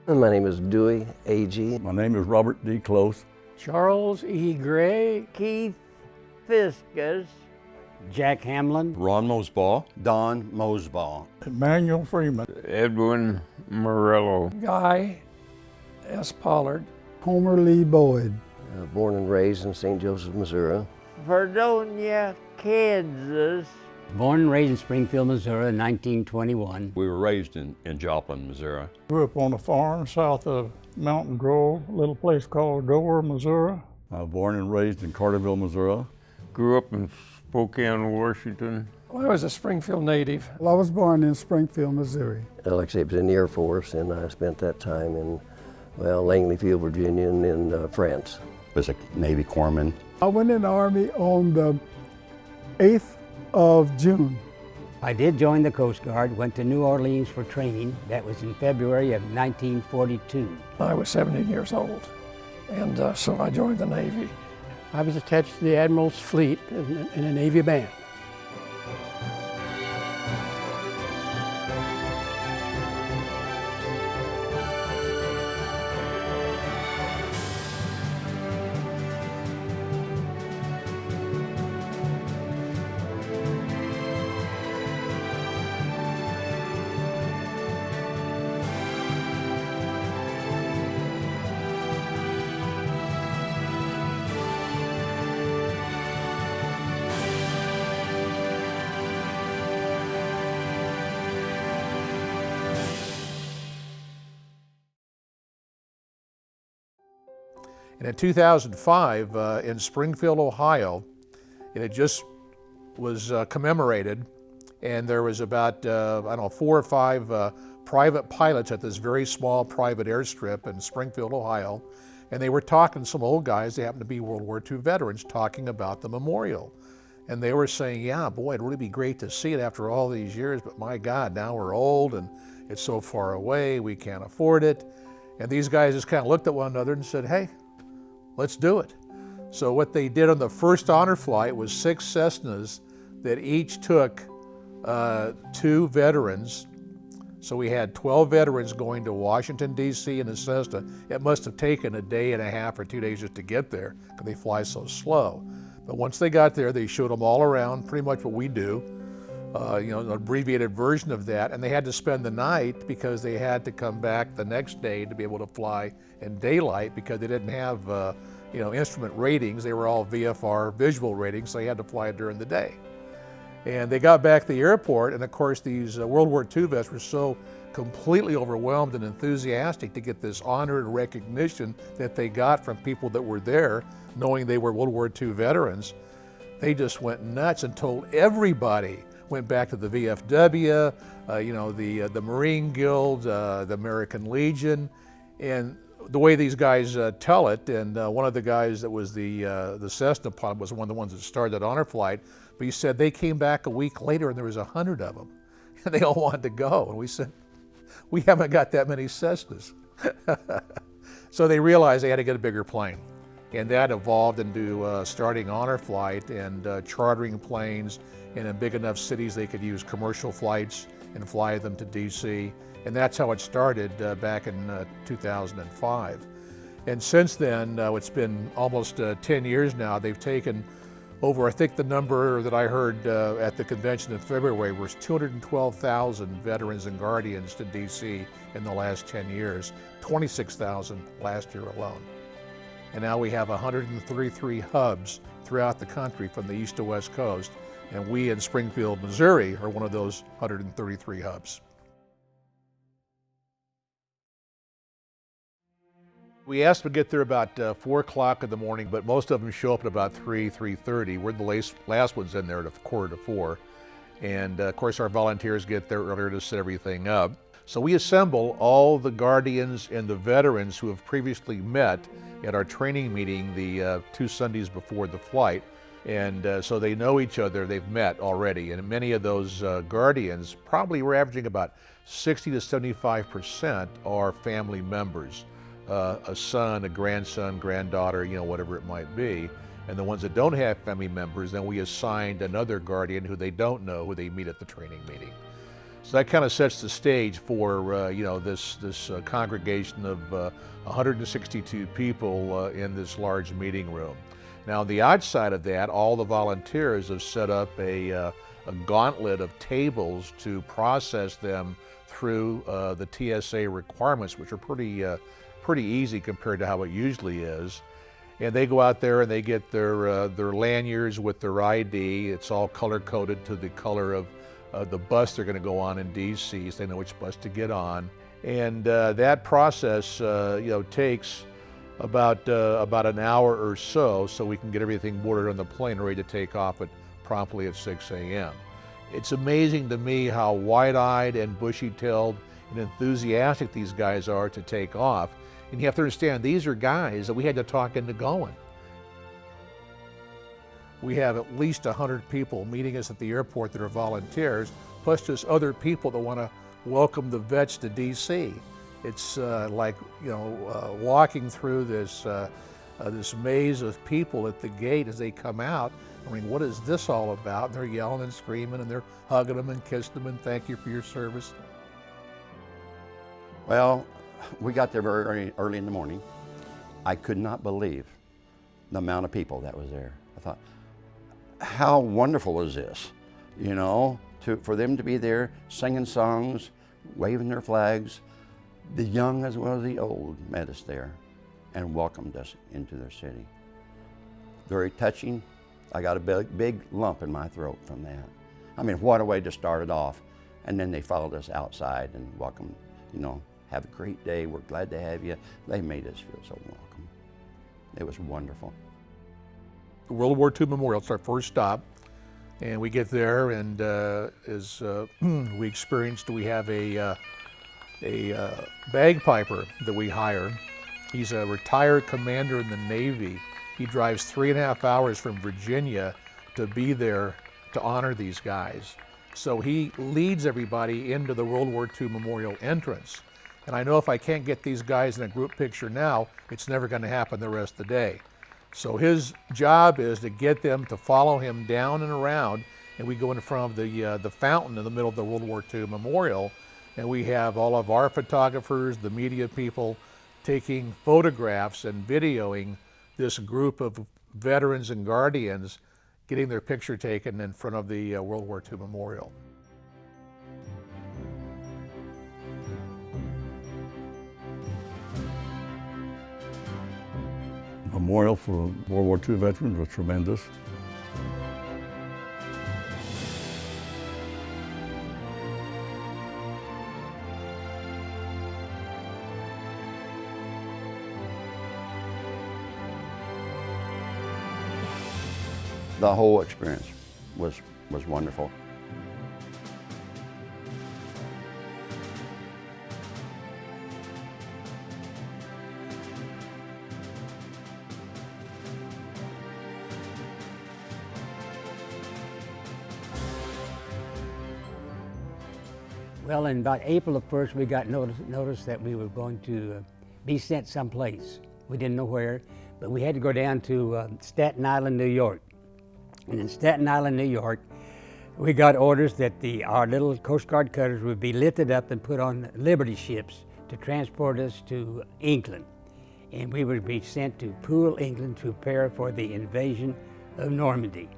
My name is Dewey A.G. My name is Robert D. Close. Charles E. Gray, Keith Fiscus, Jack Hamlin, Ron Mosbaugh, Don Mosbaugh, Emmanuel Freeman, Edwin Morello, Guy S. Pollard, Homer Lee Boyd. Born and raised in St. Joseph, Missouri. Vernonia, Kansas. born and raised in Springfield, Missouri in 1921. We were raised in Joplin, Missouri. Grew up on a farm south of Mountain Grove, a little place called Dover, Missouri. I was born and raised in Carterville, Missouri. grew up in Spokane, Washington. Well, I was a Springfield native. Well, I was born in Springfield, Missouri. Like I say, I was in the Air Force, and I spent that time in, Langley Field, Virginia, and in France. was a Navy corpsman. I went in the Army on the 8th of June. I did join the Coast Guard, went to New Orleans for training. That was in February of 1942. I was 17 years old, and so I joined the Navy. I was attached to the Admiral's fleet in a Navy band. And in 2005, in Springfield, Ohio, it just was commemorated, and there was about, 4 or 5 private pilots at this very small private airstrip in Springfield, Ohio, and they were talking, some old guys, they happened to be World War II veterans, talking about the memorial. And they were saying, yeah, boy, it'd really be great to see it after all these years, but my God, now we're old and it's so far away, we can't afford it. And these guys just kind of looked at one another and said, hey, let's do it. So what they did on the first honor flight was 6 Cessnas that each took 2 veterans. So we had 12 veterans going to Washington, D.C. in a Cessna. It must have taken a day and a half or 2 days just to get there because they fly so slow. But once they got there, they showed them all around, pretty much what we do, an abbreviated version of that. And they had to spend the night because they had to come back the next day to be able to fly in daylight because they didn't have instrument ratings. They were all VFR visual ratings, so they had to fly during the day. And they got back to the airport, and of course these World War II vets were so completely overwhelmed and enthusiastic to get this honor and recognition that they got from people that were there, knowing they were World War II veterans. They just went nuts and told everybody. Went back to the VFW, the Marine Guild, the American Legion, and the way these guys tell it, and one of the guys that was the Cessna pilot was one of the ones that started that honor flight, but he said they came back a week later and there was 100 of them, and they all wanted to go, and we said, we haven't got that many Cessnas. So they realized they had to get a bigger plane, and that evolved into starting honor flight and chartering planes, and in big enough cities they could use commercial flights and fly them to DC. And that's how it started back in 2005. And since then, it's been almost 10 years now, they've taken over, I think the number that I heard at the convention in February was 212,000 veterans and guardians to DC in the last 10 years, 26,000 last year alone. And now we have 133 hubs throughout the country from the east to west coast. And we in Springfield, Missouri are one of those 133 hubs. We asked them to get there about 4 o'clock in the morning, but most of them show up at about 3:30. We're the last ones in there at 3:45. And of course our volunteers get there earlier to set everything up. So we assemble all the guardians and the veterans who have previously met at our training meeting the 2 Sundays before the flight. And so they know each other, they've met already. And many of those guardians, probably we're averaging about 60 to 75% are family members. A son, a grandson, granddaughter, whatever it might be. And the ones that don't have family members, then we assigned another guardian who they don't know, who they meet at the training meeting. So that kind of sets the stage for this congregation of 162 people in this large meeting room. Now on the outside of that, all the volunteers have set up a gauntlet of tables to process them through the TSA requirements, which are pretty easy compared to how it usually is. And they go out there and they get their lanyards with their ID. It's all color-coded to the color of the bus they're going to go on in DC, so they know which bus to get on. And that process, takes about an hour or so we can get everything boarded on the plane and ready to take off promptly at 6 a.m. It's amazing to me how wide-eyed and bushy-tailed and enthusiastic these guys are to take off. And you have to understand, these are guys that we had to talk into going. We have at least 100 people meeting us at the airport that are volunteers, plus just other people that want to welcome the vets to DC. It's like walking through this maze of people at the gate as they come out. I mean, what is this all about? And they're yelling and screaming and they're hugging them and kissing them and thank you for your service. Well, we got there very early in the morning. I could not believe the amount of people that was there. I thought, how wonderful is this? For them to be there singing songs, waving their flags. The young as well as the old met us there and welcomed us into their city. Very touching. I got a big lump in my throat from that. I mean, what a way to start it off. And then they followed us outside and welcomed, have a great day, we're glad to have you. They made us feel so welcome. It was wonderful. World War II Memorial, it's our first stop. And we get there and as we experienced, we have a bagpiper that we hire. He's a retired commander in the Navy. He drives 3.5 hours from Virginia to be there to honor these guys. So he leads everybody into the World War II Memorial entrance. And I know if I can't get these guys in a group picture now, it's never going to happen the rest of the day. So his job is to get them to follow him down and around, and we go in front of the fountain in the middle of the World War II Memorial, and we have all of our photographers, the media people, taking photographs and videoing this group of veterans and guardians getting their picture taken in front of the World War II Memorial. Memorial for World War II veterans was tremendous. The whole experience was wonderful. Well, in about April the 1st, we got notice that we were going to be sent someplace. We didn't know where, but we had to go down to Staten Island, New York. And in Staten Island, New York, we got orders that our little Coast Guard cutters would be lifted up and put on Liberty ships to transport us to England. And we would be sent to Poole, England to prepare for the invasion of Normandy.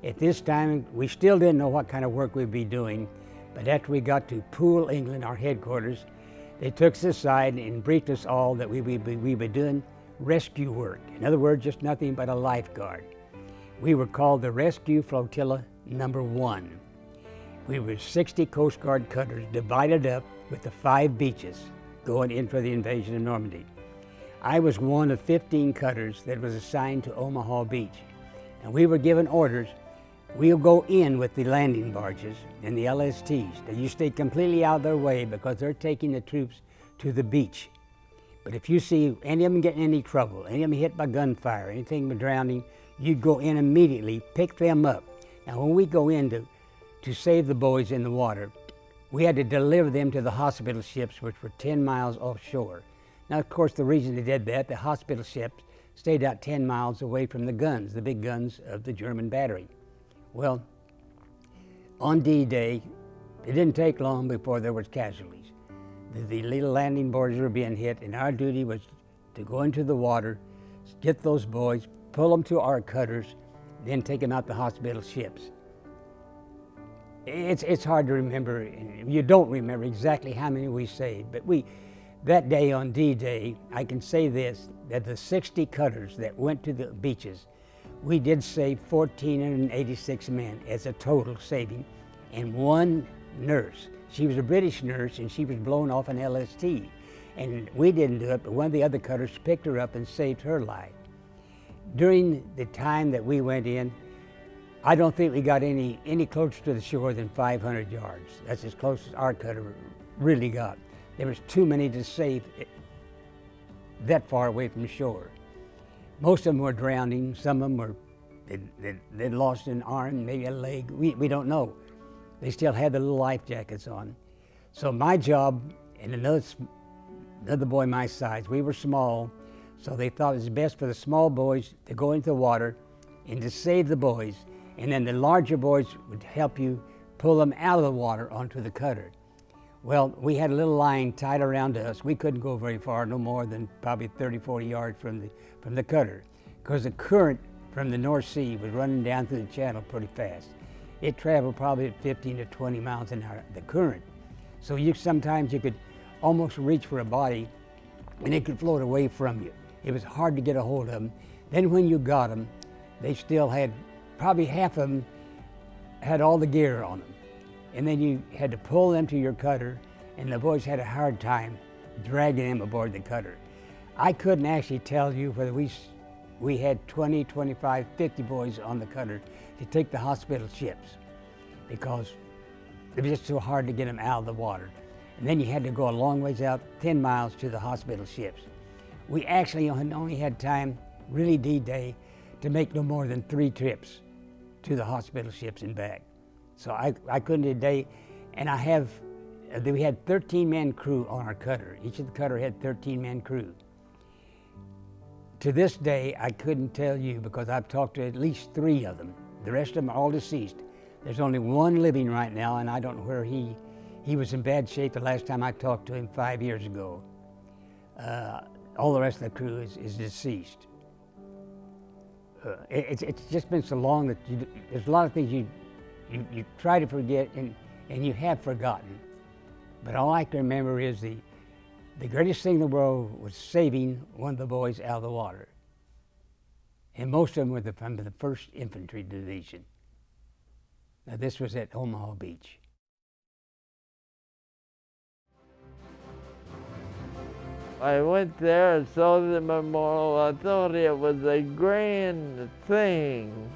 At this time, we still didn't know what kind of work we'd be doing, but after we got to Poole, England, our headquarters, they took us aside and briefed us all that we'd be doing rescue work. In other words, just nothing but a lifeguard. We were called the Rescue Flotilla Number 1. We were 60 Coast Guard cutters divided up with the 5 beaches going in for the invasion of Normandy. I was one of 15 cutters that was assigned to Omaha Beach. And we were given orders, we'll go in with the landing barges and the LSTs. Now you stay completely out of their way because they're taking the troops to the beach. But if you see any of them getting any trouble, any of them hit by gunfire, anything but drowning, you'd go in immediately, pick them up. Now when we go in to save the boys in the water, we had to deliver them to the hospital ships, which were 10 miles offshore. Now of course the reason they did that, the hospital ships stayed out 10 miles away from the guns, the big guns of the German battery. Well, on D-Day, It didn't take long before there was casualties. The little landing boards were being hit, and our duty was to go into the water, get those boys, pull them to our cutters, then take them out the hospital ships. It's hard to remember, and you don't remember exactly how many we saved, but that day on D-Day, I can say this, that the 60 cutters that went to the beaches, we did save 1,486 men as a total saving, and one nurse. She was a British nurse, and she was blown off an LST. And we didn't do it, but one of the other cutters picked her up and saved her life. During the time that we went in, I don't think we got any closer to the shore than 500 yards. That's as close as our cutter really got. There was too many to save that far away from shore. Most of them were drowning. Some of them were, they'd lost an arm, maybe a leg. We don't know. They still had the little life jackets on. So my job, and another boy my size, we were small, so they thought it was best for the small boys to go into the water and to save the boys, and then the larger boys would help you pull them out of the water onto the cutter. Well, we had a little line tied around us. We couldn't go very far, no more than probably 30, 40 yards from the cutter, because the current from the North Sea was running down through the channel pretty fast. It traveled probably at 15 to 20 miles an hour, the current. So sometimes you could almost reach for a body and it could float away from you. It was hard to get a hold of them. Then when you got them, they still had, probably half of them had all the gear on them. And then you had to pull them to your cutter, and the boys had a hard time dragging them aboard the cutter. I couldn't actually tell you whether we had 20, 25, 50 boys on the cutter to take the hospital ships, because it was just so hard to get them out of the water. And then you had to go a long ways out, 10 miles to the hospital ships. We actually only had time, really D-Day, to make no more than 3 trips to the hospital ships and back. So I couldn't do a day, and we had 13-man crew on our cutter. Each of the cutter had 13-man crew. To this day, I couldn't tell you, because I've talked to at least 3 of them. The rest of them are all deceased. There's only one living right now, and I don't know where he was in bad shape the last time I talked to him 5 years ago. All the rest of the crew is deceased. It's just been so long that there's a lot of things you try to forget, and you have forgotten. But all I can remember is the greatest thing in the world was saving one of the boys out of the water. And most of them were from the 1st Infantry Division. Now this was at Omaha Beach. I went there and saw the memorial. I thought it was a grand thing.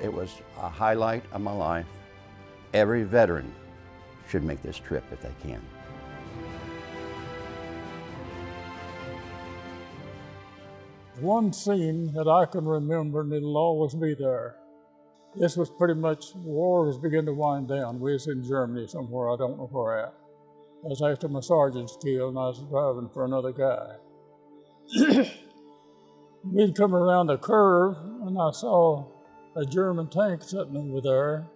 It was a highlight of my life. Every veteran should make this trip if they can. One scene that I can remember, and it'll always be there. This was pretty much, war was beginning to wind down. We was in Germany somewhere, I don't know where at. I was after my sergeant's killed, and I was driving for another guy. We'd come around a curve, and I saw a German tank sitting over there.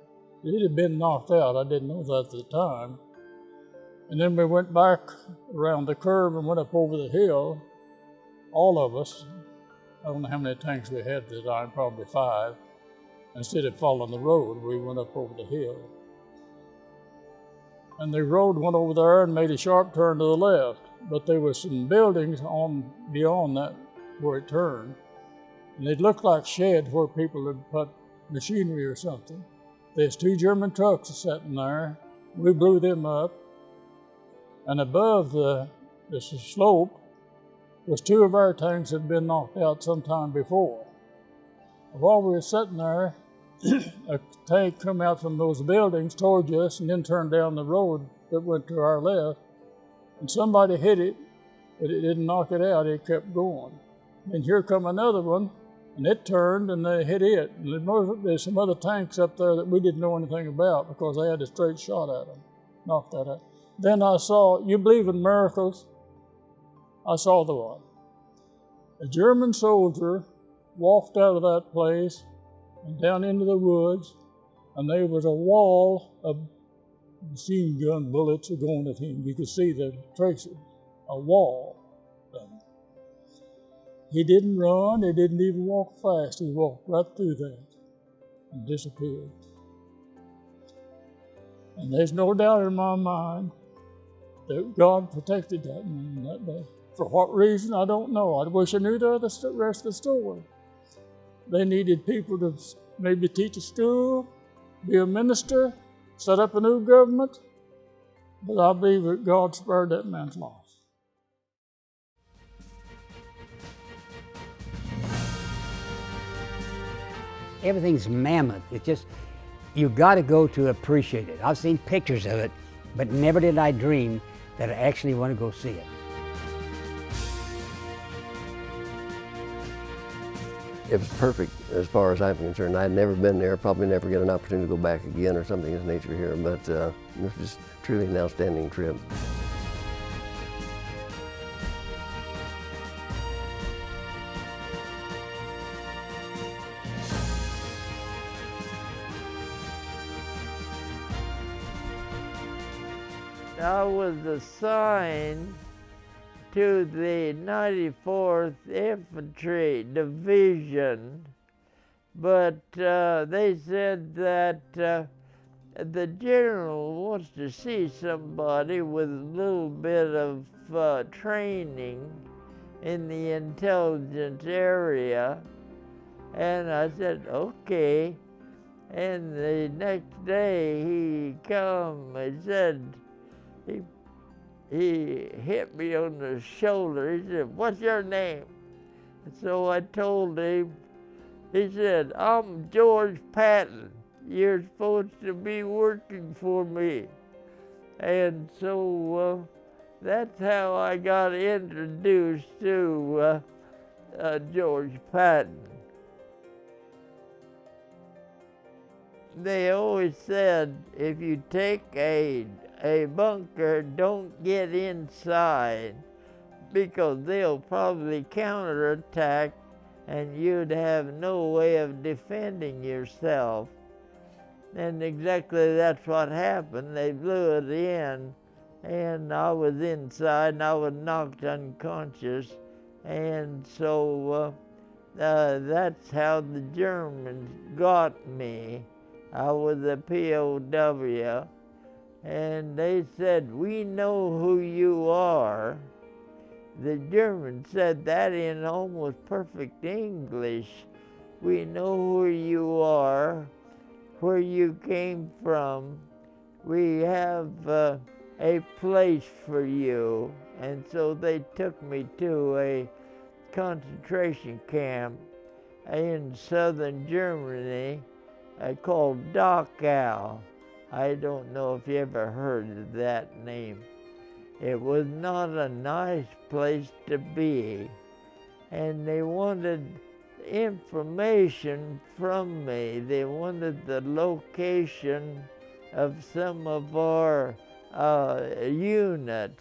It had been knocked out. I didn't know that at the time. And then we went back around the curve and went up over the hill, all of us. I don't know how many tanks we had at the time, probably 5. Instead of following the road, we went up over the hill. And the road went over there and made a sharp turn to the left, but there were some buildings beyond that where it turned. And it looked like sheds where people had put machinery or something. There's 2 German trucks sitting there. We blew them up. And above the slope was 2 of our tanks that had been knocked out sometime before. While we were sitting there, a tank come out from those buildings towards us and then turned down the road that went to our left. And somebody hit it, but it didn't knock it out, it kept going. And here come another one, and it turned and they hit it. And there's some other tanks up there that we didn't know anything about because they had a straight shot at them, knocked that out. Then I saw, you believe in miracles? I saw the one. A German soldier walked out of that place and down into the woods, and there was a wall of machine gun bullets going at him. You could see the traces, a wall. He didn't run, he didn't even walk fast. He walked right through that and disappeared. And there's no doubt in my mind that God protected that man that day. For what reason, I don't know. I wish I knew the rest of the story. They needed people to maybe teach a school, be a minister, set up a new government, but I believe that God spared that man's life. Everything's mammoth. It's just, you got to go to appreciate it. I've seen pictures of it, but never did I dream that I actually want to go see it. It was perfect as far as I'm concerned. I'd never been there, probably never get an opportunity to go back again or something of this nature here, but it was just truly an outstanding trip. I was assigned to the 94th Infantry Division, but they said that the general wants to see somebody with a little bit of training in the intelligence area, and I said, okay. And the next day he come and said, he hit me on the shoulder. He said, "What's your name?" And so I told him. He said, "I'm George Patton. You're supposed to be working for me." And so that's how I got introduced to George Patton. They always said, if you take a bunker, don't get inside, because they'll probably counterattack and you'd have no way of defending yourself. And exactly that's what happened. They blew it in, and I was inside and I was knocked unconscious. And so that's how the Germans got me. I was a POW. And they said, "We know who you are." The Germans said that in almost perfect English. "We know who you are, where you came from. We have a place for you." And so they took me to a concentration camp in southern Germany called Dachau. I don't know if you ever heard of that name. It was not a nice place to be, and they wanted information from me. They wanted the location of some of our unit,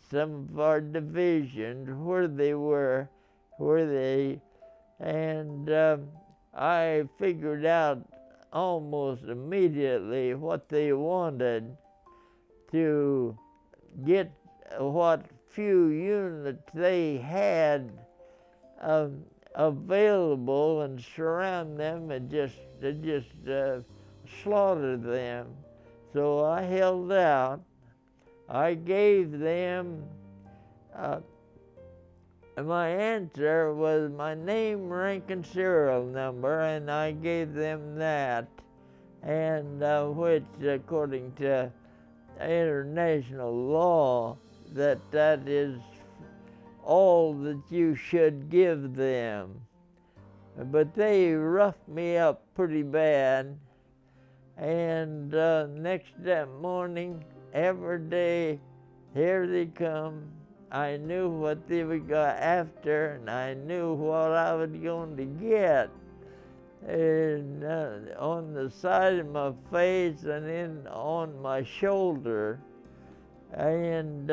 some of our divisions, where they were, and I figured out almost immediately what they wanted to get what few units they had available and surround them and just slaughter them. So I held out. I gave them my answer was my name, rank, and serial number, and I gave them that, and which, according to international law, that is all that you should give them. But they roughed me up pretty bad, and next morning, every day, here they come. I knew what they would go after, and I knew what I was going to get. And on the side of my face and on my shoulder, and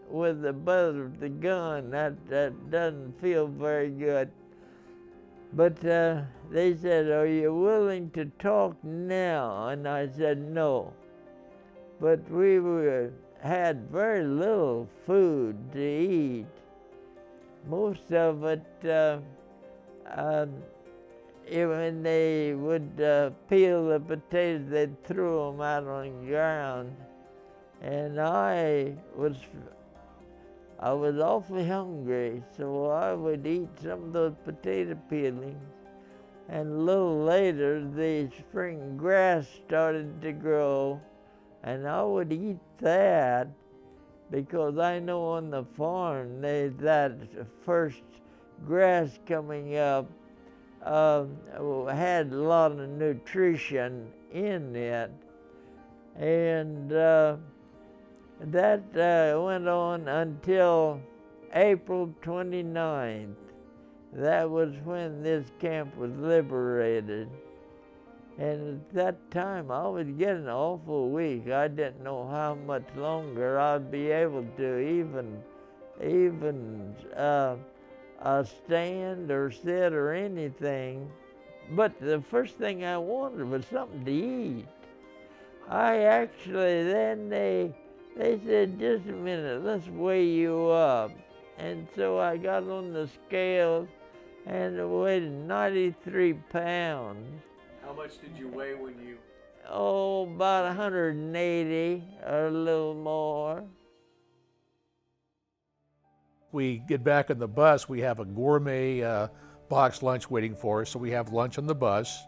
with the butt of the gun, that doesn't feel very good. But they said, "Are you willing to talk now?" And I said, "No." But we had very little food to eat. Most of it, when they would peel the potatoes, they'd throw them out on the ground. And I was awfully hungry, so I would eat some of those potato peelings. And a little later, the spring grass started to grow, and I would eat that because I know on the farm that first grass coming up had a lot of nutrition in it. And that went on until April 29th. That was when this camp was liberated. And at that time, I was getting awful weak. I didn't know how much longer I'd be able to even stand or sit or anything. But the first thing I wanted was something to eat. Then they said, "Just a minute, let's weigh you up." And so I got on the scale and it weighed 93 pounds. How much did you weigh when you? Oh, about 180 or a little more. We get back on the bus, we have a gourmet box lunch waiting for us, so we have lunch on the bus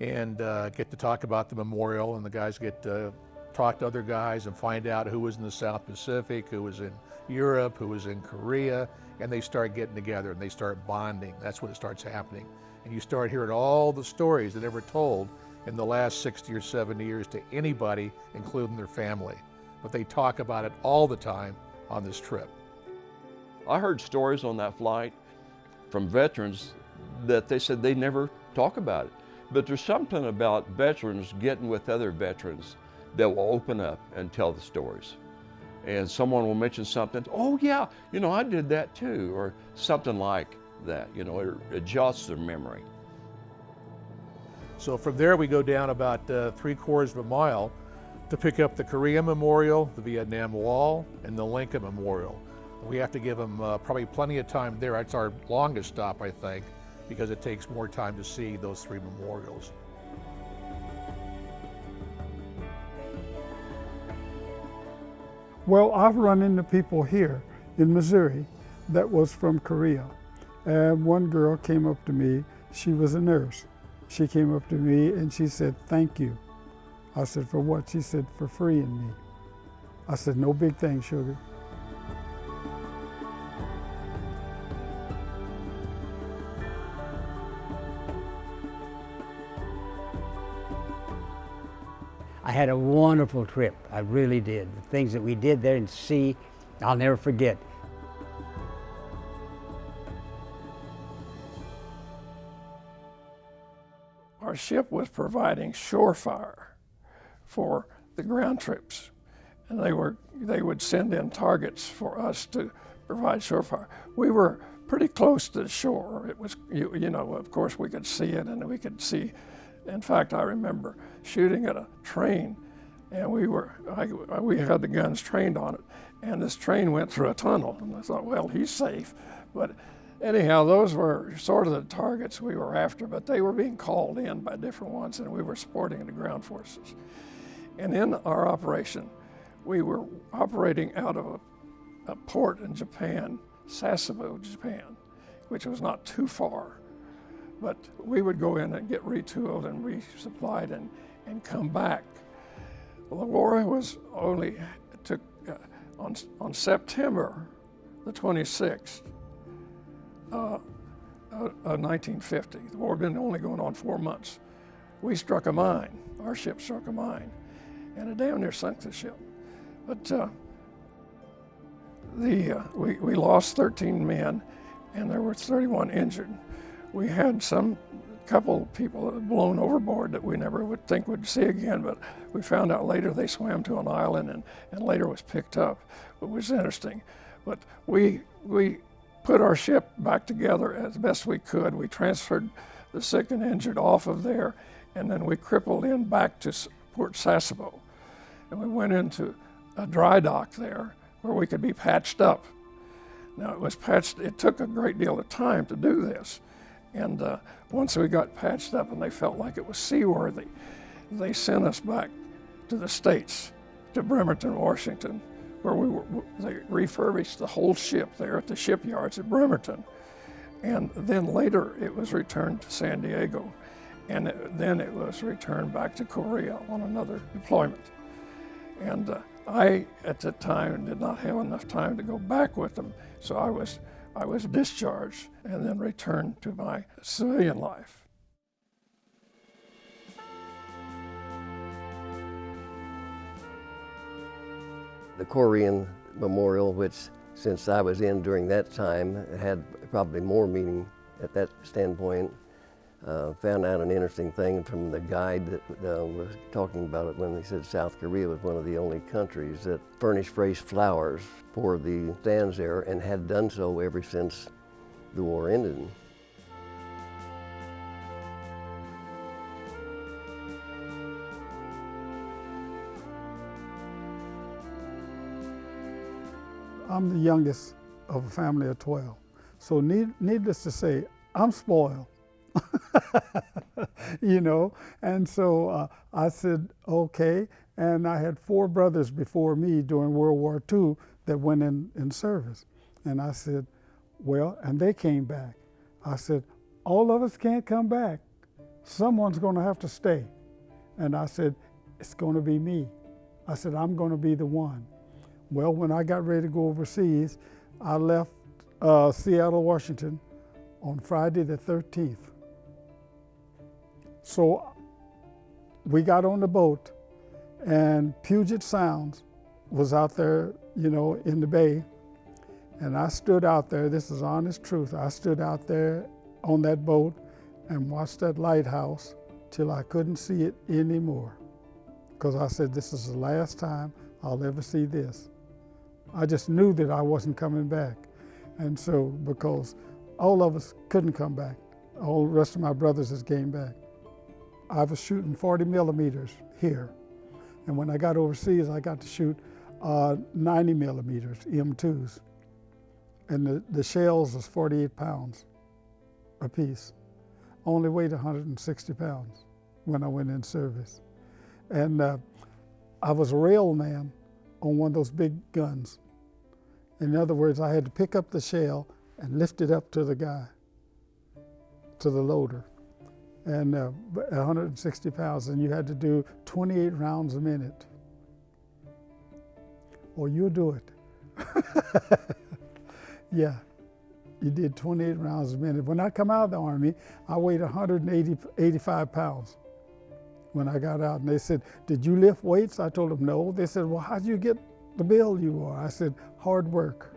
and get to talk about the memorial, and the guys get to talk to other guys and find out who was in the South Pacific, who was in Europe, who was in Korea, and they start getting together and they start bonding. That's when it starts happening. And you start hearing all the stories that ever told in the last 60 or 70 years to anybody, including their family. But they talk about it all the time on this trip. I heard stories on that flight from veterans that they said they never talk about it. But there's something about veterans getting with other veterans that will open up and tell the stories. And someone will mention something, "Oh yeah, I did that too," or something like that. It jogs their memory. So from there we go down about 3/4 of a mile to pick up the Korea Memorial, the Vietnam Wall, and the Lincoln Memorial. We have to give them probably plenty of time there. It's our longest stop, I think, because it takes more time to see those three memorials. Well, I've run into people here in Missouri that was from Korea. And one girl came up to me, she was a nurse. She came up to me and she said, "Thank you." I said, "For what?" She said, "For freeing me." I said, "No big thing, sugar." I had a wonderful trip. I really did. The things that we did there and see, I'll never forget. Our ship was providing shore fire for the ground troops, and they would send in targets for us to provide shore fire. We were pretty close to the shore. It was, of course we could see it, and we could see. In fact, I remember shooting at a train, and we had the guns trained on it, and this train went through a tunnel, and I thought, well, he's safe. But anyhow, those were sort of the targets we were after, but they were being called in by different ones, and we were supporting the ground forces. And in our operation, we were operating out of a port in Japan, Sasebo, Japan, which was not too far. But we would go in and get retooled and resupplied and come back. Well, the war was took on September the 26th of 1950. The war had been only going on 4 months. We struck a mine. Our ship struck a mine, and it damn near sunk the ship. But we lost 13 men, and there were 31 injured. We had couple people that had blown overboard that we never would think would see again, but we found out later they swam to an island and later was picked up. It was interesting. But we put our ship back together as best we could. We transferred the sick and injured off of there, and then we crippled in back to Port Sasebo. And we went into a dry dock there where we could be patched up. Now it took a great deal of time to do this. And once we got patched up and they felt like it was seaworthy, they sent us back to the States, to Bremerton, Washington, where they refurbished the whole ship there at the shipyards at Bremerton. And then later it was returned to San Diego. And then it was returned back to Korea on another deployment. And I, at that time, did not have enough time to go back with them, so I was discharged and then returned to my civilian life. The Korean Memorial, which since I was in during that time, had probably more meaning at that standpoint. Found out an interesting thing from the guide that was talking about it when he said South Korea was one of the only countries that furnished fresh flowers for the stands there and had done so ever since the war ended. I'm the youngest of a family of 12. So needless to say, I'm spoiled. You know, and so I said, okay, and I had 4 brothers before me during World War II that went in service. And I said, well, and they came back. I said, all of us can't come back. Someone's gonna have to stay. And I said, it's gonna be me. I said, I'm gonna be the one. Well, when I got ready to go overseas, I left Seattle, Washington on Friday the 13th. So we got on the boat, and Puget Sound was out there, you know, in the bay. And I stood out there, this is honest truth, I stood out there on that boat and watched that lighthouse till I couldn't see it anymore. Because I said, this is the last time I'll ever see this. I just knew that I wasn't coming back. And so, because all of us couldn't come back, all the rest of my brothers just came back. I was shooting 40 millimeters here. And when I got overseas, I got to shoot 90 millimeters, M2s. And the shells was 48 pounds a piece. Only weighed 160 pounds when I went in service. And I was a railman on one of those big guns. In other words, I had to pick up the shell and lift it up to the guy, to the loader. And 160 pounds, and you had to do 28 rounds a minute. Well, you'll do it. Yeah, you did 28 rounds a minute. When I come out of the Army, I weighed 185 pounds when I got out. And they said, did you lift weights? I told them no. They said, well, how'd you get the bill you are? I said, hard work.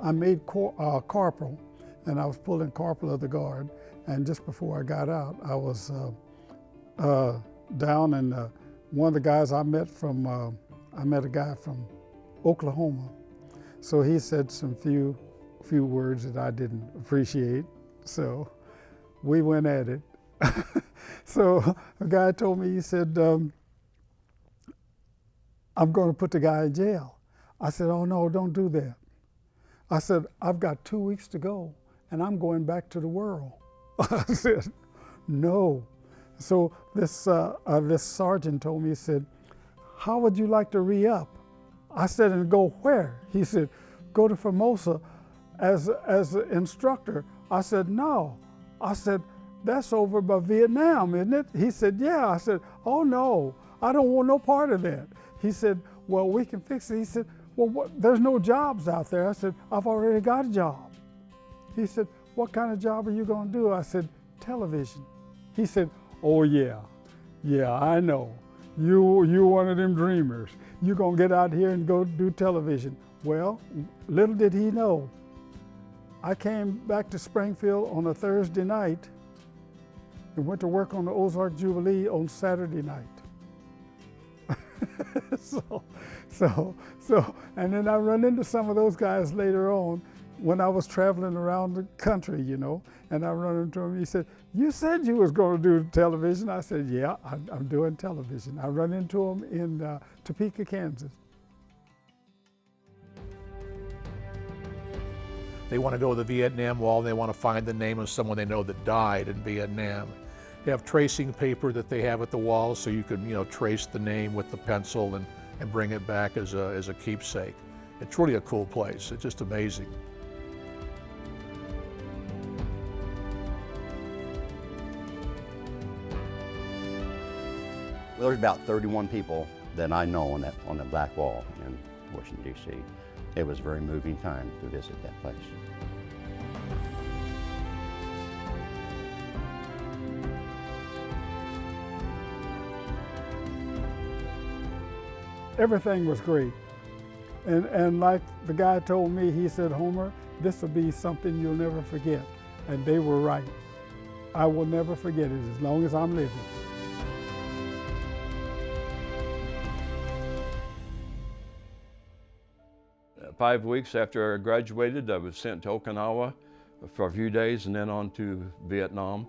I made corporal, and I was pulling corporal of the guard. And just before I got out, I was down, and one of the guys I met a guy from Oklahoma. So he said some few words that I didn't appreciate. So we went at it. So a guy told me, he said, I'm going to put the guy in jail. I said, oh no, don't do that. I said, I've got 2 weeks to go, and I'm going back to the world. I said, no. So this sergeant told me, he said, how would you like to re-up? I said, and go where? He said, go to Formosa as an instructor. I said, no. I said, that's over by Vietnam, isn't it? He said, yeah. I said, oh no, I don't want no part of that. He said, well, we can fix it. He said, well, there's no jobs out there. I said, I've already got a job. He said, what kind of job are you going to do? I said, television. He said, oh yeah, I know. You one of them dreamers. You're going to get out here and go do television. Well, little did he know, I came back to Springfield on a Thursday night and went to work on the Ozark Jubilee on Saturday night. So, and then I run into some of those guys later on, when I was traveling around the country, you know, and I run into him. He said, "You said you was going to do television." I said, "Yeah, I'm doing television." I run into him in Topeka, Kansas. They want to go to the Vietnam Wall and they want to find the name of someone they know that died in Vietnam. They have tracing paper that they have at the wall so you can, trace the name with the pencil and bring it back as a keepsake. It's really a cool place. It's just amazing. Well, there's about 31 people that I know on that Black Wall in Washington, D.C. It was a very moving time to visit that place. Everything was great. And like the guy told me, he said, "Homer, this will be something you'll never forget." And they were right. I will never forget it as long as I'm living. 5 weeks after I graduated, I was sent to Okinawa for a few days and then on to Vietnam.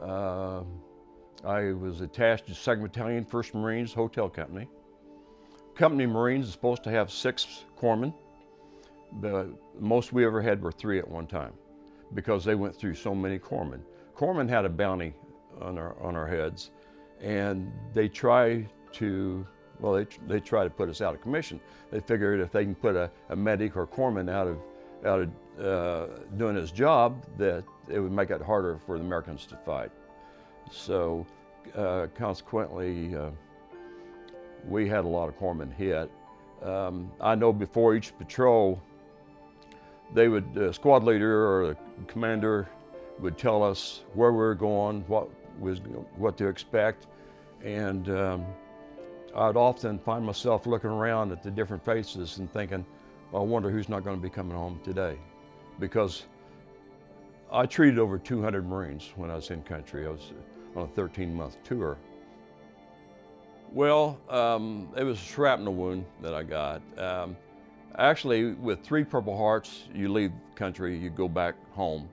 I was attached to 2nd Battalion, 1st Marines Hotel Company. Company Marines is supposed to have 6 corpsmen. The most we ever had were 3 at one time because they went through so many corpsmen. Corpsmen had a bounty on our heads, and they try to, well, they try to put us out of commission. They figured if they can put a medic or corpsman out of doing his job, that it would make it harder for the Americans to fight. So consequently, we had a lot of corpsmen hit. I know before each patrol, they would, the squad leader or the commander would tell us where we were going, what to expect, and I'd often find myself looking around at the different faces and thinking, well, I wonder who's not going to be coming home today. Because I treated over 200 Marines when I was in country. I was on a 13-month tour. Well, it was a shrapnel wound that I got. Actually, with 3 Purple Hearts, you leave country, you go back home.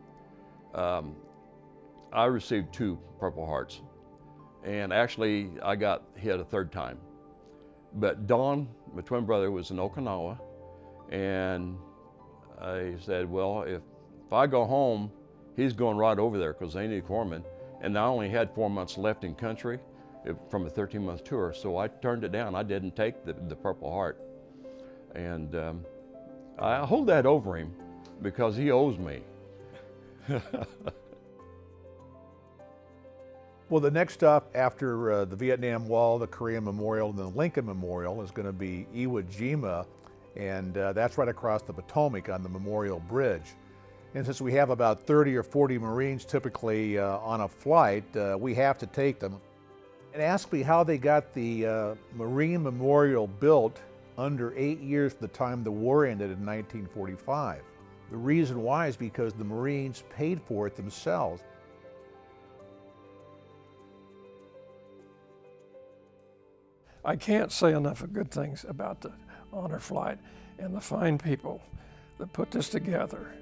I received 2 Purple Hearts. And actually, I got hit a 3rd time. But Don, my twin brother, was in Okinawa, and I said, well, if I go home, he's going right over there because they need corpsmen. And I only had 4 months left in country from a 13-month tour, so I turned it down. I didn't take the Purple Heart. And I hold that over him because he owes me. Well, the next stop after the Vietnam Wall, the Korean Memorial, and the Lincoln Memorial is going to be Iwo Jima, and that's right across the Potomac on the Memorial Bridge. And since we have about 30 or 40 Marines typically on a flight, we have to take them. And ask me how they got the Marine Memorial built under 8 years from the time the war ended in 1945. The reason why is because the Marines paid for it themselves. I can't say enough of good things about the honor flight and the fine people that put this together.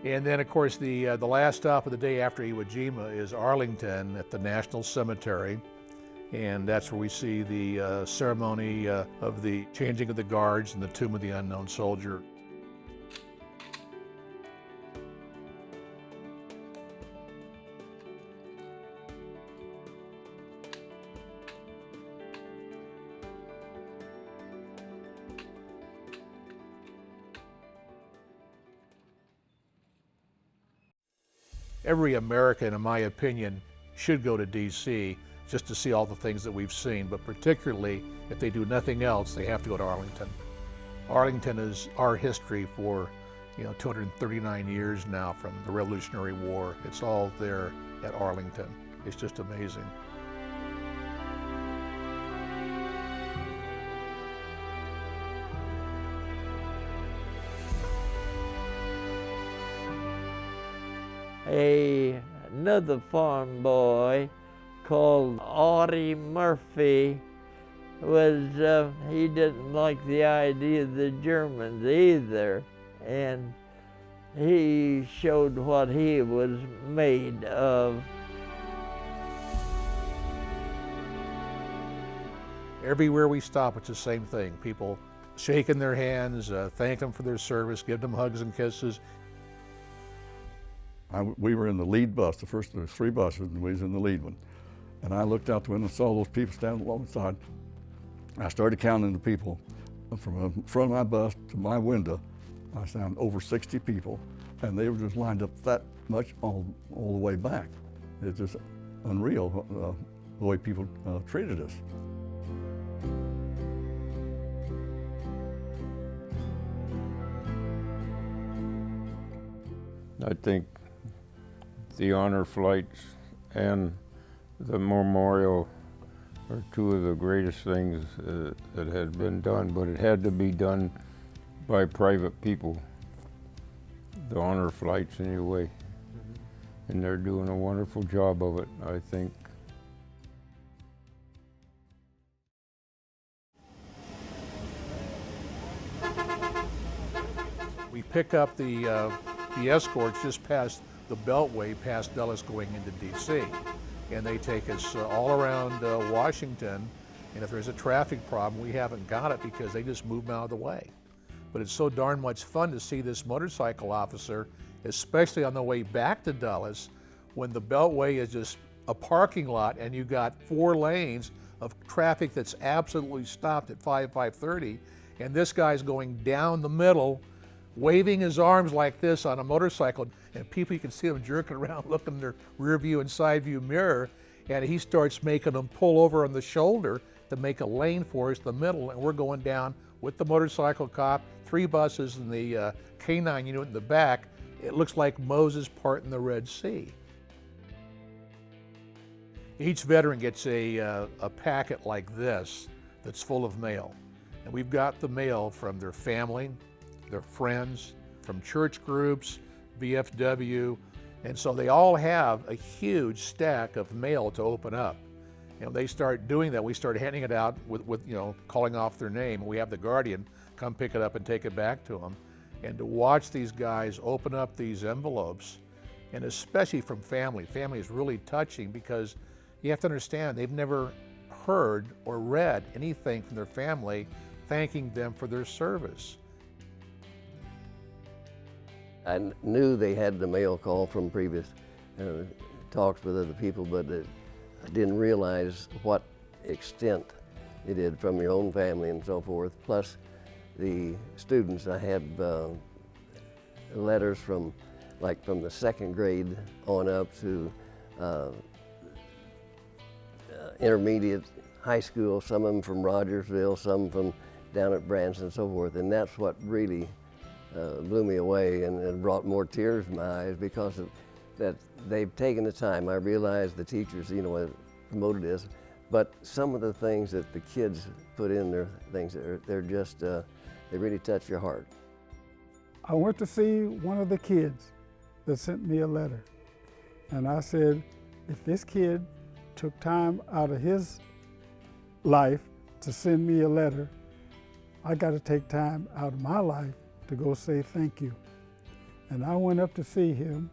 And then, of course, the last stop of the day after Iwo Jima is Arlington at the National Cemetery. And that's where we see the ceremony of the changing of the guards and the Tomb of the Unknown Soldier. Every American, in my opinion, should go to D.C. just to see all the things that we've seen, but particularly if they do nothing else, they have to go to Arlington. Arlington is our history for 239 years now from the Revolutionary War. It's all there at Arlington. It's just amazing. Another farm boy called Audie Murphy was he didn't like the idea of the Germans either, and he showed what he was made of. Everywhere we stop, it's the same thing. People shaking their hands, thank them for their service, give them hugs and kisses. We were in the lead bus, the first of the 3 buses, and we was in the lead one. And I looked out the window and saw those people standing alongside. I started counting the people from the front of my bus to my window. I found over 60 people, and they were just lined up that much all the way back. It's just unreal the way people treated us. I think the honor flights and the memorial are 2 of the greatest things that had been done, but it had to be done by private people. The honor flights anyway. And they're doing a wonderful job of it, I think. We pick up the escorts just past the Beltway, past Dulles going into DC. And they take us all around Washington, and if there's a traffic problem, we haven't got it because they just move them out of the way. But it's so darn much fun to see this motorcycle officer, especially on the way back to Dulles, when the Beltway is just a parking lot and you got 4 lanes of traffic that's absolutely stopped at 5:30, and this guy's going down the middle, waving his arms like this on a motorcycle, and people, you can see them jerking around, looking in their rear view and side view mirror, and he starts making them pull over on the shoulder to make a lane for us, the middle, and we're going down with the motorcycle cop, 3 buses and the K9 unit in the back. It looks like Moses parting the Red Sea. Each veteran gets a packet like this that's full of mail, and we've got the mail from their family, their friends, from church groups, VFW, and so they all have a huge stack of mail to open up. And they start doing that. We start handing it out with calling off their name. We have the Guardian come pick it up and take it back to them. And to watch these guys open up these envelopes, and especially from family. Family is really touching because you have to understand they've never heard or read anything from their family thanking them for their service. I knew they had the mail call from previous talks with other people, but I didn't realize what extent it did from your own family and so forth. Plus the students, I had letters from the 2nd grade on up to intermediate high school, some of them from Rogersville, some from down at Branson and so forth, and that's what really blew me away and brought more tears to my eyes because of that they've taken the time. I realize the teachers, promoted this, but some of the things that the kids put in their things, they're just, they really touch your heart. I went to see one of the kids that sent me a letter, and I said, if this kid took time out of his life to send me a letter, I got to take time out of my life to go say thank you. And I went up to see him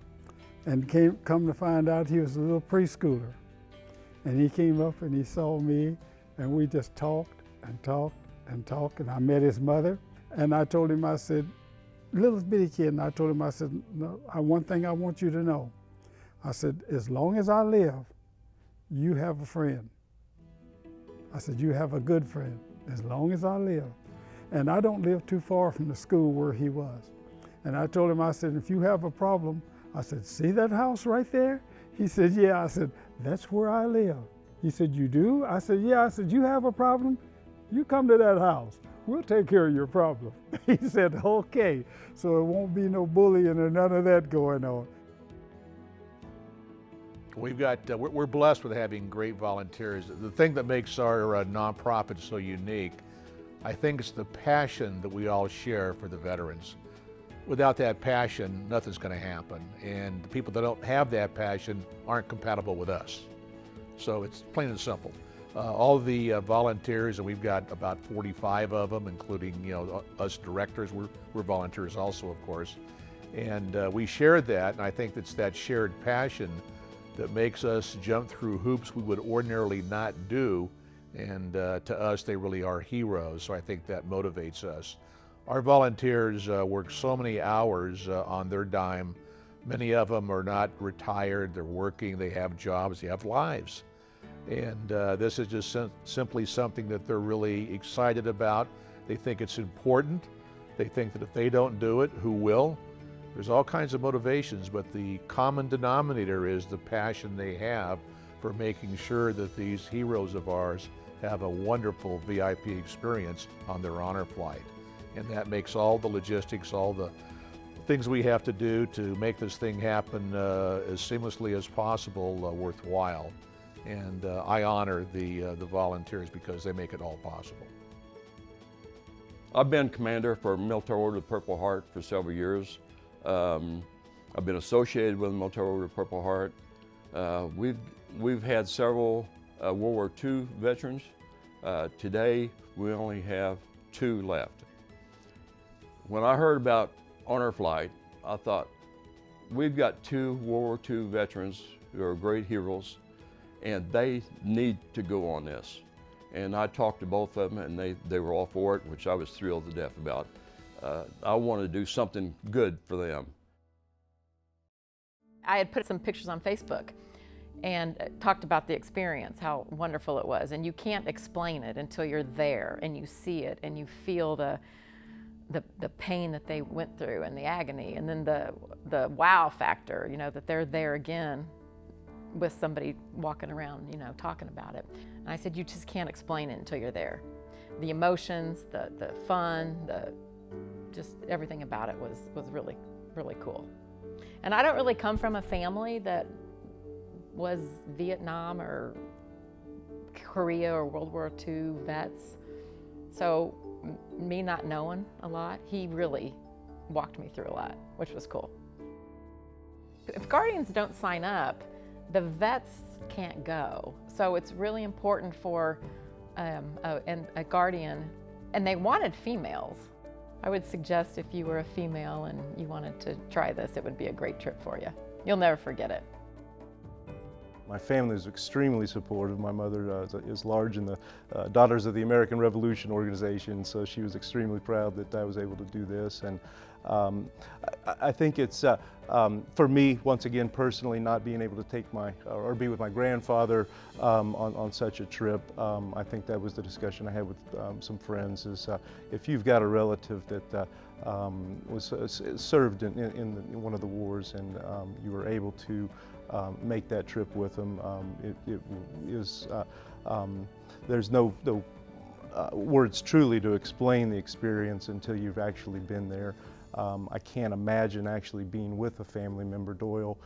and come to find out he was a little preschooler. And he came up and he saw me and we just talked and talked and talked, and I met his mother and I told him, I said, little bitty kid, and I told him, I said, no, one thing I want you to know. I said, as long as I live, you have a friend. I said, you have a good friend, as long as I live. And I don't live too far from the school where he was. And I told him, I said, if you have a problem, I said, see that house right there? He said, yeah. I said, that's where I live. He said, you do? I said, yeah. I said, you have a problem? You come to that house. We'll take care of your problem. He said, okay. So it won't be no bullying or none of that going on. We've got, we're blessed with having great volunteers. The thing that makes our nonprofit so unique, I think it's the passion that we all share for the veterans. Without that passion, nothing's going to happen. And the people that don't have that passion aren't compatible with us. So it's plain and simple. All the volunteers, and we've got about 45 of them, including us directors. We're volunteers also, of course, and we shared that. And I think it's that shared passion that makes us jump through hoops we would ordinarily not do. And to us, they really are heroes. So I think that motivates us. Our volunteers work so many hours on their dime. Many of them are not retired. They're working. They have jobs. They have lives. And this is just simply something that they're really excited about. They think it's important. They think that if they don't do it, who will? There's all kinds of motivations, but the common denominator is the passion they have for making sure that these heroes of ours have a wonderful VIP experience on their honor flight. And that makes all the logistics, all the things we have to do to make this thing happen as seamlessly as possible worthwhile. And I honor the volunteers because they make it all possible. I've been commander for Military Order of the Purple Heart for several years. I've been associated with the Military Order of the Purple Heart. We've had several World War II veterans. Today, we only have 2 left. When I heard about Honor Flight, I thought, we've got 2 World War II veterans who are great heroes, and they need to go on this. And I talked to both of them, and they were all for it, which I was thrilled to death about. I wanted to do something good for them. I had put some pictures on Facebook and talked about the experience, how wonderful it was. And you can't explain it until you're there and you see it and you feel the pain that they went through and the agony, and then the wow factor, that they're there again with somebody walking around, talking about it. And I said, you just can't explain it until you're there. The emotions, the fun, just everything about it was really, really cool. And I don't really come from a family that was Vietnam or Korea or World War II vets. So me not knowing a lot, he really walked me through a lot, which was cool. If Guardians don't sign up, the vets can't go. So it's really important for a Guardian, and they wanted females. I would suggest if you were a female and you wanted to try this, it would be a great trip for you. You'll never forget it. My family is extremely supportive. My mother is large in the Daughters of the American Revolution organization, so she was extremely proud that I was able to do this. And I think it's, for me, once again, personally, not being able to take or be with my grandfather on such a trip, I think that was the discussion I had with some friends, is if you've got a relative that was served in one of the wars and you were able to make that trip with them, it is, there's no words truly to explain the experience until you've actually been there. I can't imagine actually being with a family member. Doyle,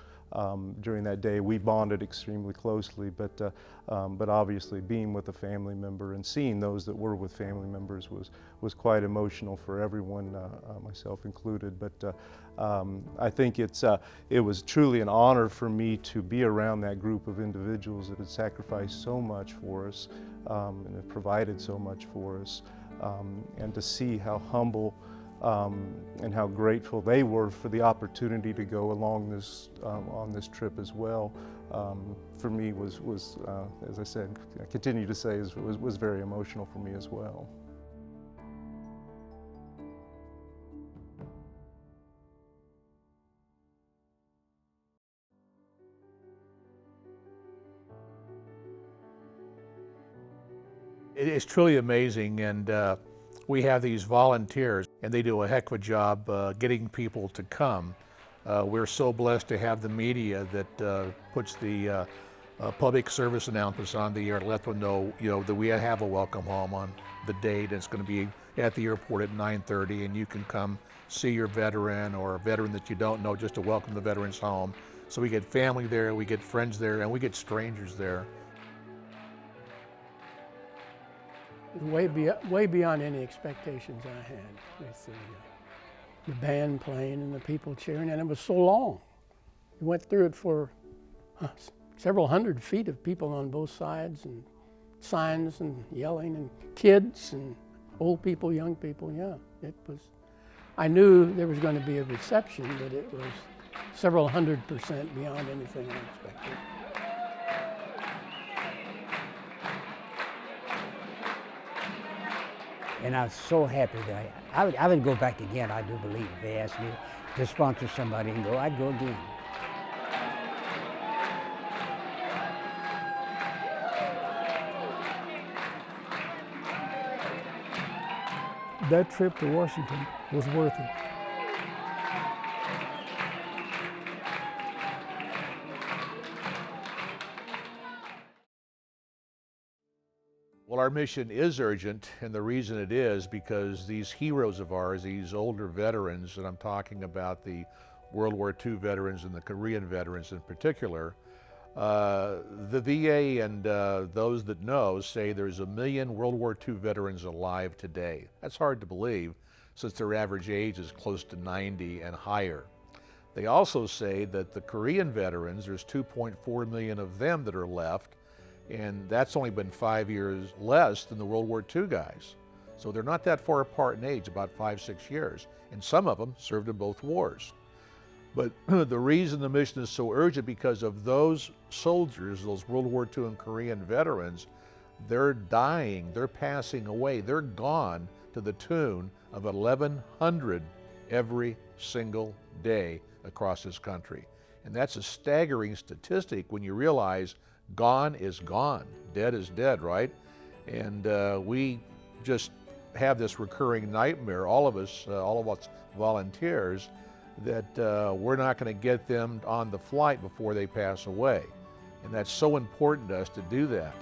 during that day, we bonded extremely closely, but obviously being with a family member and seeing those that were with family members was quite emotional for everyone, myself included. But I think it was truly an honor for me to be around that group of individuals that had sacrificed so much for us and have provided so much for us, and to see how humble and how grateful they were for the opportunity to go along this on this trip as well. For me was as I said, I continue to say, was very emotional for me as well. It is truly amazing, and we have these volunteers, and they do a heck of a job getting people to come. We're so blessed to have the media that puts the public service announcements on the air to let them know, that we have a welcome home on the date. It's going to be at the airport at 9:30, and you can come see your veteran or a veteran that you don't know, just to welcome the veterans home. So we get family there, we get friends there, and we get strangers there. Way beyond any expectations I had, with the band playing and the people cheering, and it was so long. We went through it for several hundred feet of people on both sides, and signs and yelling and kids and old people, young people, yeah. It was, I knew there was going to be a reception, but it was several 100% beyond anything I expected. And I was so happy that I would go back again, I do believe. If they asked me to sponsor somebody and go, I'd go again. That trip to Washington was worth it. Well, our mission is urgent, and the reason it is because these heroes of ours, these older veterans, and I'm talking about the World War II veterans and the Korean veterans in particular, the VA and those that know say there's 1 million World War II veterans alive today. That's hard to believe since their average age is close to 90 and higher. They also say that the Korean veterans, there's 2.4 million of them that are left, and that's only been 5 years less than the World War II guys. So they're not that far apart in age, about 5-6 years, and some of them served in both wars. But the reason the mission is so urgent, because of those soldiers, those World War II and Korean veterans, they're dying, they're passing away, they're gone to the tune of 1,100 every single day across this country. And that's a staggering statistic when you realize gone is gone, dead is dead, right? And we just have this recurring nightmare, all of us volunteers, that we're not going to get them on the flight before they pass away. And that's so important to us to do that.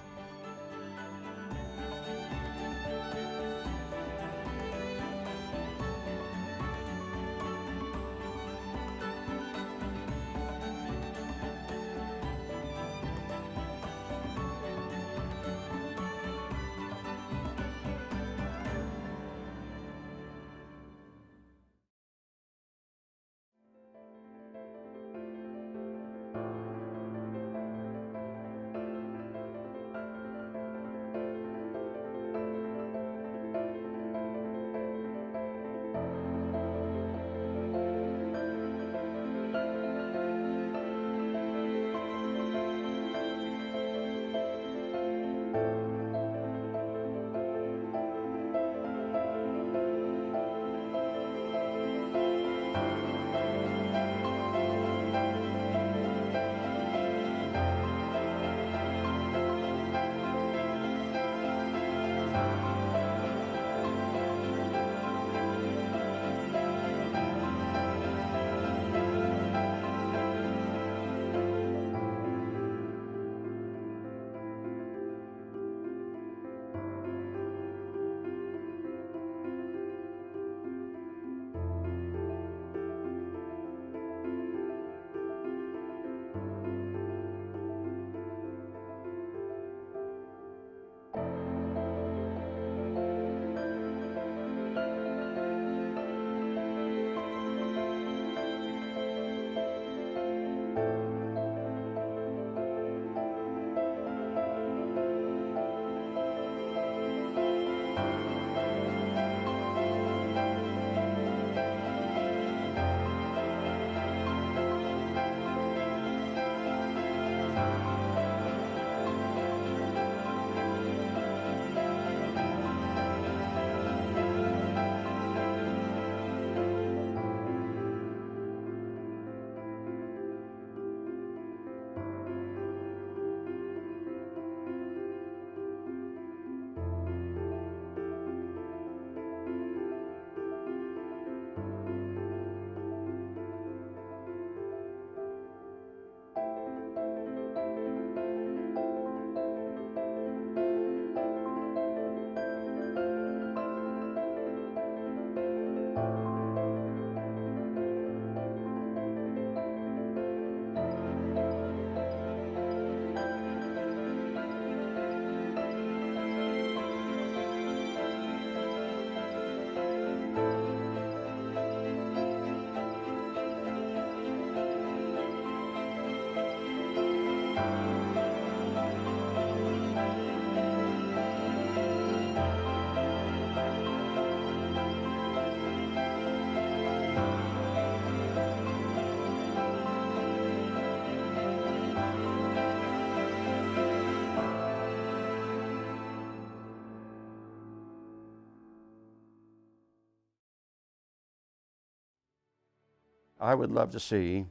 I would love to see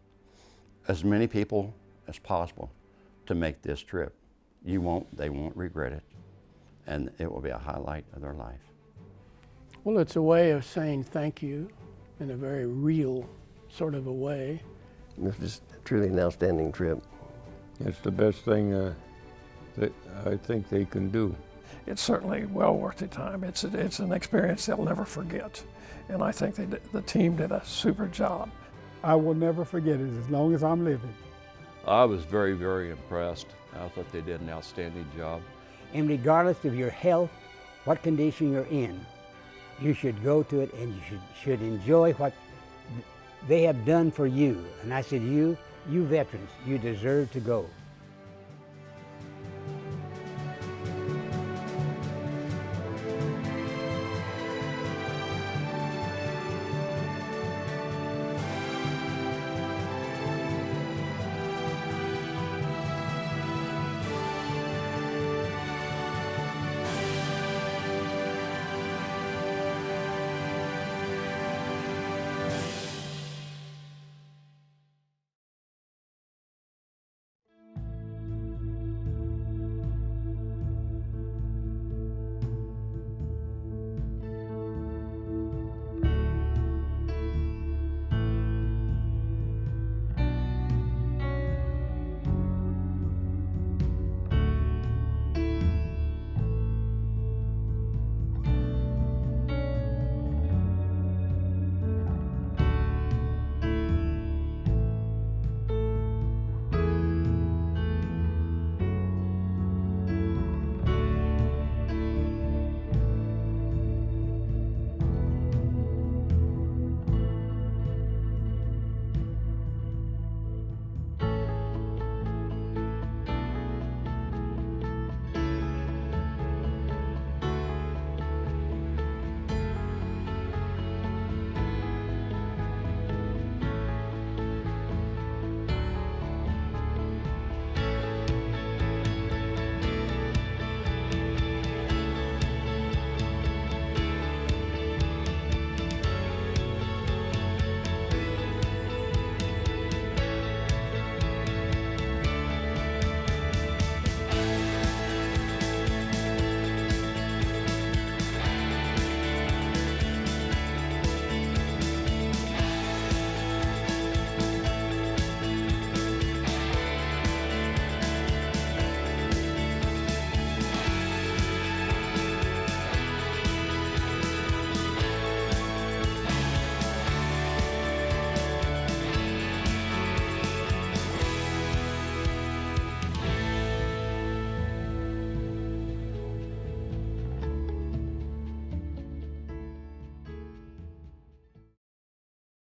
as many people as possible to make this trip. They won't regret it, and it will be a highlight of their life. Well, it's a way of saying thank you in a very real sort of a way. It was just truly an outstanding trip. It's the best thing that I think they can do. It's certainly well worth the time. It's an experience they'll never forget. And I think the team did a super job. I will never forget it as long as I'm living. I was very, very impressed. I thought they did an outstanding job. And regardless of your health, what condition you're in, you should go to it and you should enjoy what they have done for you. And I said, you veterans, you deserve to go.